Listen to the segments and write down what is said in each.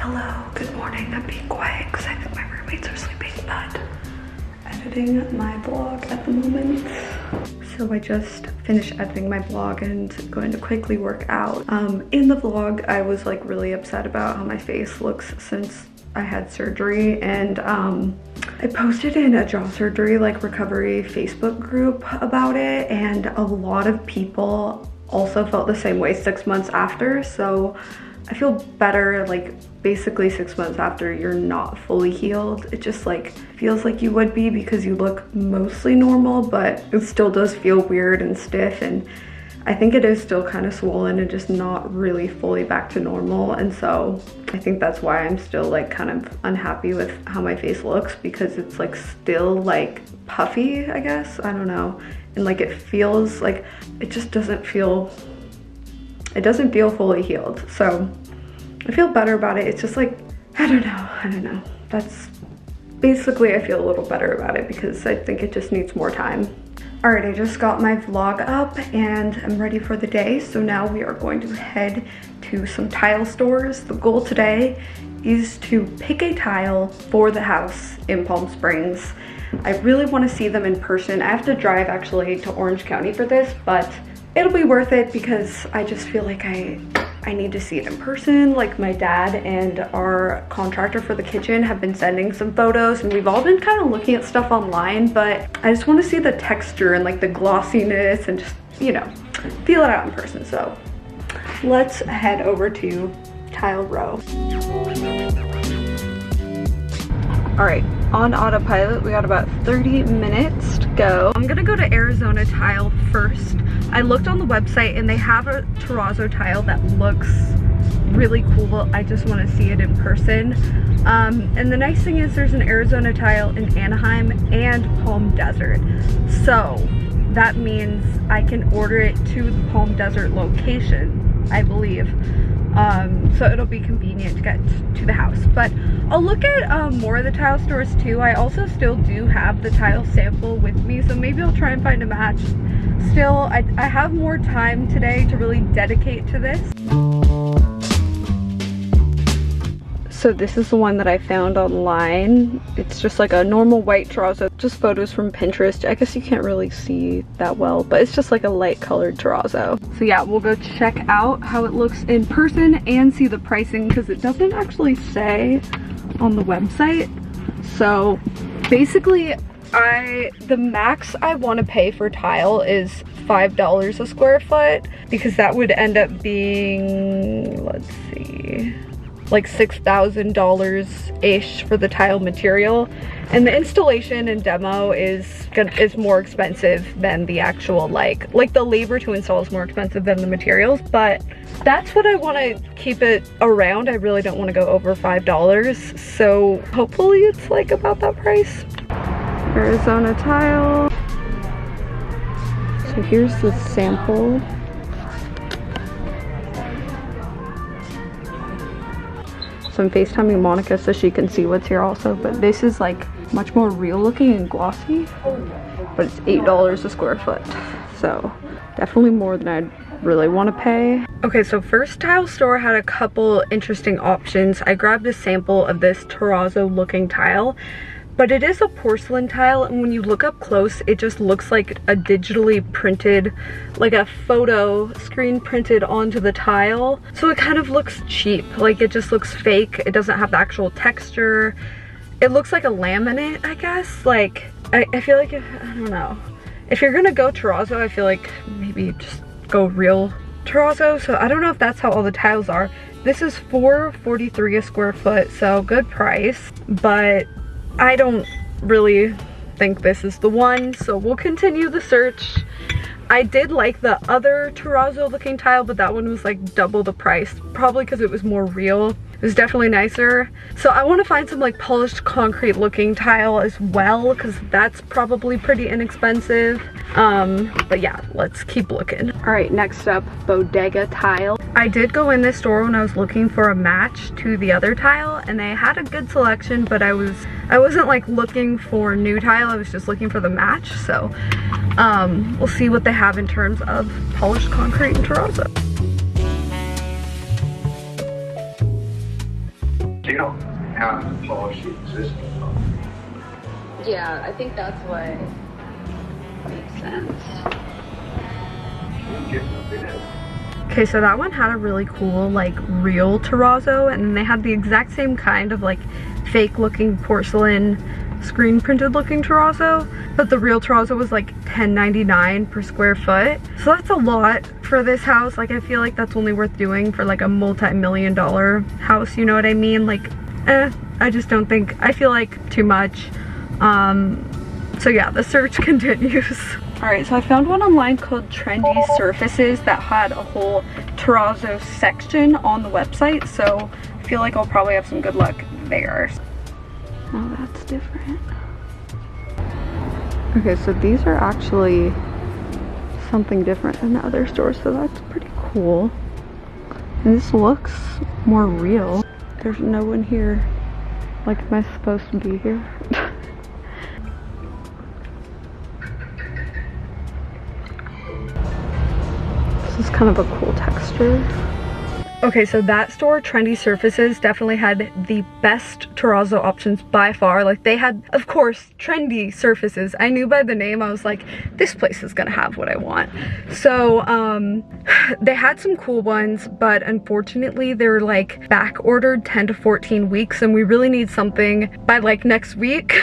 Hello, good morning. I'm being quiet because I think my roommates are sleeping, but editing my vlog at the moment. So I just finished editing my vlog and going to quickly work out. In the vlog, I was like really upset about how my face looks since I had surgery, and I posted in a jaw surgery like recovery Facebook group about it, and a lot of people also felt the same way 6 months after. So I feel better, like basically 6 months after you're not fully healed. It just like feels like you would be because you look mostly normal, but it still does feel weird and stiff, and I think it is still kind of swollen and just not really fully back to normal. And so I think that's why I'm still like kind of unhappy with how my face looks, because it's like still like puffy, I guess, I don't know. And like it feels like it just doesn't feel, it doesn't feel fully healed. So I feel better about it. It's just like, I don't know. That's basically, I feel a little better about it because I think it just needs more time. All right, I just got my vlog up and I'm ready for the day. So now we are going to head to some tile stores. The goal today is to pick a tile for the house in Palm Springs. I really want to see them in person. I have to drive actually to Orange County for this, but it'll be worth it because I just feel like I need to see it in person. Like my dad and our contractor for the kitchen have been sending some photos, and we've all been kind of looking at stuff online, but I just want to see the texture and like the glossiness and just, you know, feel it out in person. So let's head over to Tile Row. All right, on autopilot, we got about 30 minutes to go. I'm gonna go to Arizona Tile first. I looked on the website and they have a terrazzo tile that looks really cool. I just want to see it in person. And the nice thing is there's an Arizona tile in Anaheim and Palm Desert. So that means I can order it to the Palm Desert location, I believe. So it'll be convenient to get to the house. But I'll look at more of the tile stores too. I also still do have the tile sample with me, so maybe I'll try and find a match. Still, I have more time today to really dedicate to this. So this is the one that I found online. It's just like a normal white terrazzo, just photos from Pinterest. I guess you can't really see that well, but it's just like a light colored terrazzo. So yeah, we'll go check out how it looks in person and see the pricing, because it doesn't actually say on the website. So basically, the max I want to pay for tile is $5 a square foot, because that would end up being, let's see, like $6,000-ish for the tile material, and the installation and demo is more expensive than the actual like the labor to install is more expensive than the materials, but that's what I want to keep it around. I really don't want to go over $5, so hopefully it's like about that price. Arizona tile. So here's the sample. So I'm FaceTiming Monica so she can see what's here also, but this is like much more real looking and glossy, but it's $8 a square foot. So definitely more than I'd really want to pay. Okay, so first tile store had a couple interesting options. I grabbed a sample of this terrazzo looking tile, but it is a porcelain tile, and when you look up close, it just looks like a digitally printed, like a photo screen printed onto the tile. So it kind of looks cheap, like it just looks fake. It doesn't have the actual texture. It looks like a laminate, I guess. Like, I feel like, I don't know. If you're gonna go terrazzo, I feel like maybe just go real terrazzo. So I don't know if that's how all the tiles are. This is $4.43 a square foot, so good price, but I don't really think this is the one, so we'll continue the search. I did like the other terrazzo looking tile, but that one was like double the price, probably because it was more real. It was definitely nicer. So I want to find some like polished concrete looking tile as well, because that's probably pretty inexpensive. But yeah, let's keep looking. All right, next up, bodega tile. I did go in this store when I was looking for a match to the other tile, and they had a good selection, but I wasn't like looking for new tile, I was just looking for the match. So we'll see what they have in terms of polished concrete and terrazzo. don't have to polish the existing one. Yeah, I think that's what makes sense. Okay, so that one had a really cool, like, real terrazzo, and then they had the exact same kind of, like, fake looking porcelain screen printed looking terrazzo, but the real terrazzo was like $10.99 per square foot. So that's a lot for this house. Like, I feel like that's only worth doing for like a multi-million-dollar house, you know what I mean? Like, I just don't think, I feel like too much. So yeah, the search continues. All right, so I found one online called Trendy Surfaces that had a whole terrazzo section on the website, so I feel like I'll probably have some good luck there. Oh, that's different. Okay, so these are actually something different than the other stores, so that's pretty cool. And this looks more real. There's no one here. Like, am I supposed to be here? This is kind of a cool texture. Okay, so that store, Trendy Surfaces, definitely had the best terrazzo options by far. Like, they had, of course, Trendy Surfaces. I knew by the name, I was like, this place is gonna have what I want. So, they had some cool ones, but unfortunately, they're like back ordered 10 to 14 weeks, and we really need something by like next week.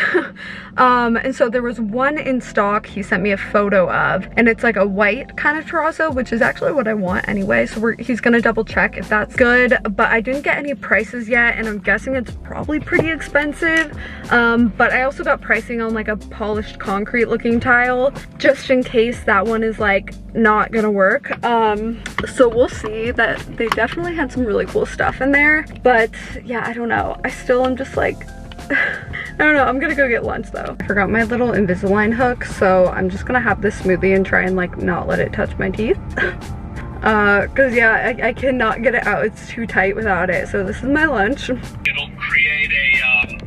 And so there was one in stock he sent me a photo of, and it's like a white kind of terrazzo, which is actually what I want anyway. So he's gonna double check if that's good, but I didn't get any prices yet, and I'm guessing it's probably pretty expensive. But I also got pricing on like a polished concrete looking tile, just in case that one is like not gonna work. So we'll see. That they definitely had some really cool stuff in there, but yeah, I don't know. I still am just like, I don't know. I'm gonna go get lunch though. I forgot my little Invisalign hook, so I'm just gonna have this smoothie and try and like not let it touch my teeth. Cause yeah, I cannot get it out. It's too tight without it. So this is my lunch. It'll create a,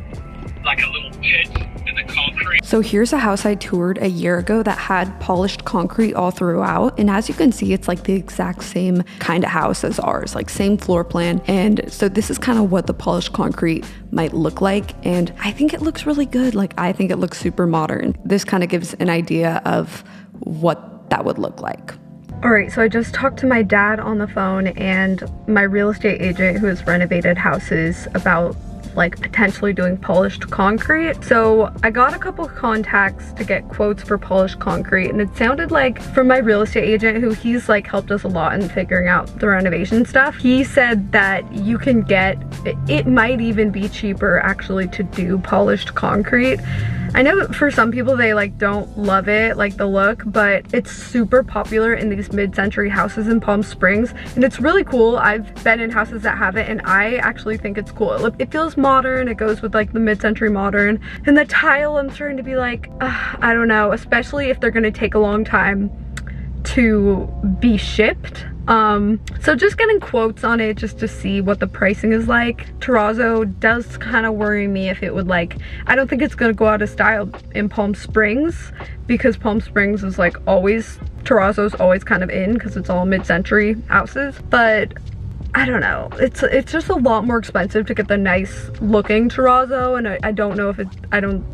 like a little pit in the concrete. So here's a house I toured a year ago that had polished concrete all throughout. And as you can see, it's like the exact same kind of house as ours, like same floor plan. And so this is kind of what the polished concrete might look like. And I think it looks really good. Like, I think it looks super modern. This kind of gives an idea of what that would look like. All right, so I just talked to my dad on the phone and my real estate agent who has renovated houses about like potentially doing polished concrete. So I got a couple of contacts to get quotes for polished concrete, and it sounded like from my real estate agent, who he's like helped us a lot in figuring out the renovation stuff, he said that you can get, it might even be cheaper actually to do polished concrete. I know for some people they like don't love it, like the look, but it's super popular in these mid-century houses in Palm Springs, and it's really cool. I've been in houses that have it, and I actually think it's cool. It feels modern, it goes with like the mid-century modern, and the tile, I'm starting to be like, I don't know, especially if they're gonna take a long time to be shipped. So just getting quotes on it just to see what the pricing is like. Terrazzo does kind of worry me if it would like, I don't think it's gonna go out of style in Palm Springs, because Palm Springs is like always, terrazzo's always kind of in because it's all mid-century houses. But I don't know, it's just a lot more expensive to get the nice looking terrazzo, and I don't know if it, I don't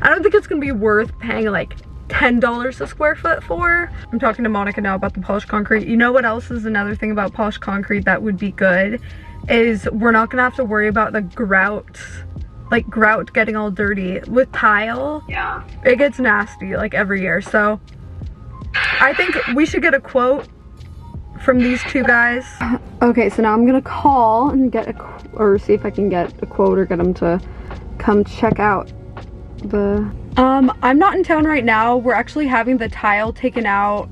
think it's gonna be worth paying like $10 a square foot for. I'm talking to Monica now about the polished concrete. You know what else is another thing about polished concrete that would be good, is we're not gonna have to worry about the grout, like grout getting all dirty. With tile, yeah, it gets nasty like every year. So I think we should get a quote from these two guys. Okay, so now I'm gonna call and get or see if I can get a quote or get them to come check out the I'm not in town right now. We're actually having the tile taken out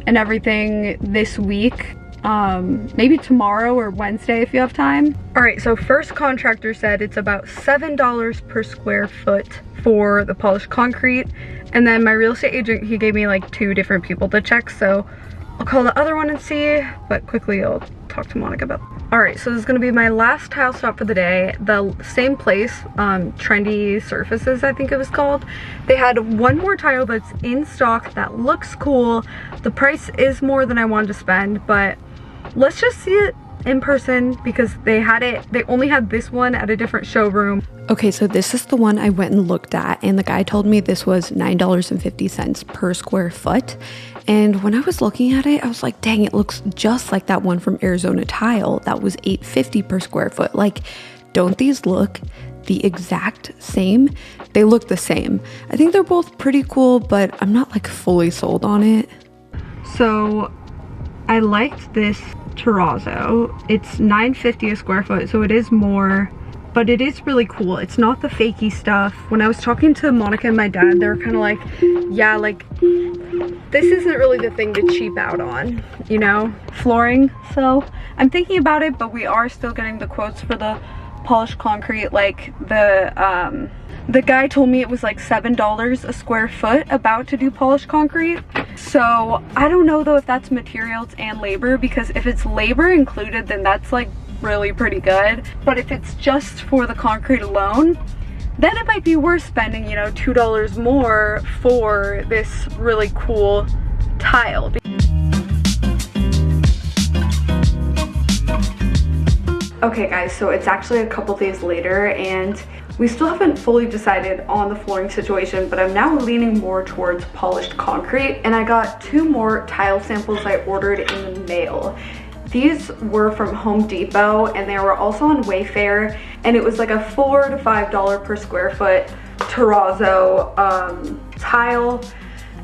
and everything this week. Maybe tomorrow or Wednesday if you have time. All right, so first contractor said it's about $7 per square foot for the polished concrete. And then my real estate agent, he gave me like 2 different people to check. So I'll call the other one and see, but quickly I'll talk to Monica about. All right, so this is gonna be my last tile stop for the day. The same place, Trendy Surfaces, I think it was called. They had one more tile that's in stock that looks cool. The price is more than I wanted to spend, but let's just see in person because they only had this one at a different showroom. Okay, so this is the one I went and looked at, and the guy told me this was $9.50 per square foot. And when I was looking at it, I was like, dang, it looks just like that one from Arizona Tile. That was $8.50 per square foot. Like, don't these look the exact same? They look the same. I think they're both pretty cool, but I'm not like fully sold on it. So I liked this terrazzo. It's $9.50 a square foot, so it is more, but it is really cool. It's not the fakey stuff. When I was talking to Monica and my dad, they were kind of like, yeah, like this isn't really the thing to cheap out on, you know, flooring. So I'm thinking about it, but we are still getting the quotes for the polished concrete. Like the guy told me it was like $7 a square foot about to do polished concrete. So I don't know though if that's materials and labor, because if it's labor included, then that's like really pretty good. But if it's just for the concrete alone, then it might be worth spending, you know, $2 more for this really cool tile. Okay guys, so it's actually a couple days later and we still haven't fully decided on the flooring situation, but I'm now leaning more towards polished concrete, and I got 2 more tile samples I ordered in the mail. These were from Home Depot and they were also on Wayfair, and it was like a $4 to $5 per square foot terrazzo tile.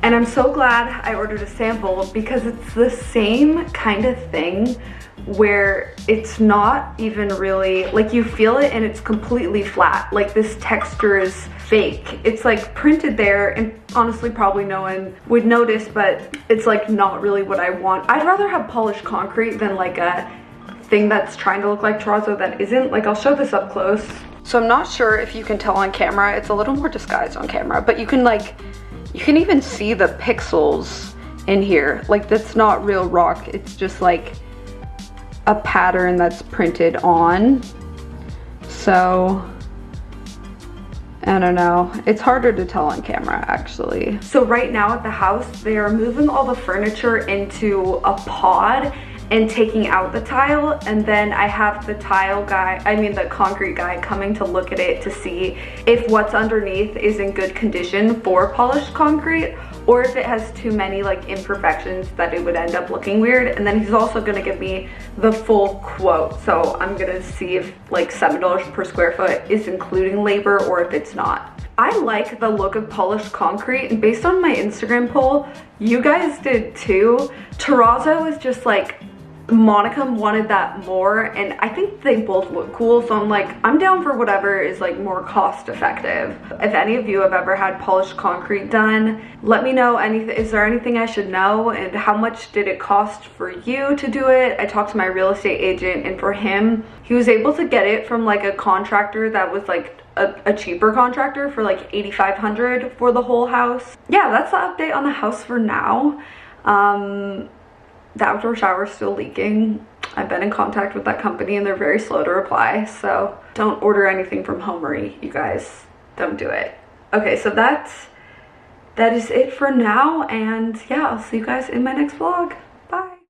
And I'm so glad I ordered a sample because it's the same kind of thing where it's not even really, like you feel it and it's completely flat. Like this texture is fake. It's like printed there, and honestly probably no one would notice, but it's like not really what I want. I'd rather have polished concrete than like a thing that's trying to look like terrazzo that isn't. Like I'll show this up close. So I'm not sure if you can tell on camera. It's a little more disguised on camera, but you can even see the pixels in here. Like that's not real rock. It's just like a pattern that's printed on. So I don't know, it's harder to tell on camera actually. So right now at the house, they are moving all the furniture into a pod and taking out the tile, and then I have the the concrete guy coming to look at it to see if what's underneath is in good condition for polished concrete, or if it has too many like imperfections that it would end up looking weird. And then he's also gonna give me the full quote, so I'm gonna see if like $7 per square foot is including labor or if it's not. I like the look of polished concrete, and based on my Instagram poll, you guys did too. Terrazzo is just like, Monica wanted that more, and I think they both look cool, so I'm like, I'm down for whatever is like more cost effective. If any of you have ever had polished concrete done, let me know. Is there anything I should know, and how much did it cost for you to do it? I talked to my real estate agent, and for him, he was able to get it from like a contractor that was like a cheaper contractor for like $8,500 for the whole house. Yeah, that's the update on the house for now. The outdoor shower is still leaking. I've been in contact with that company and they're very slow to reply, so don't order anything from Homery, you guys. Don't do it. Okay, so that is it for now, and yeah, I'll see you guys in my next vlog.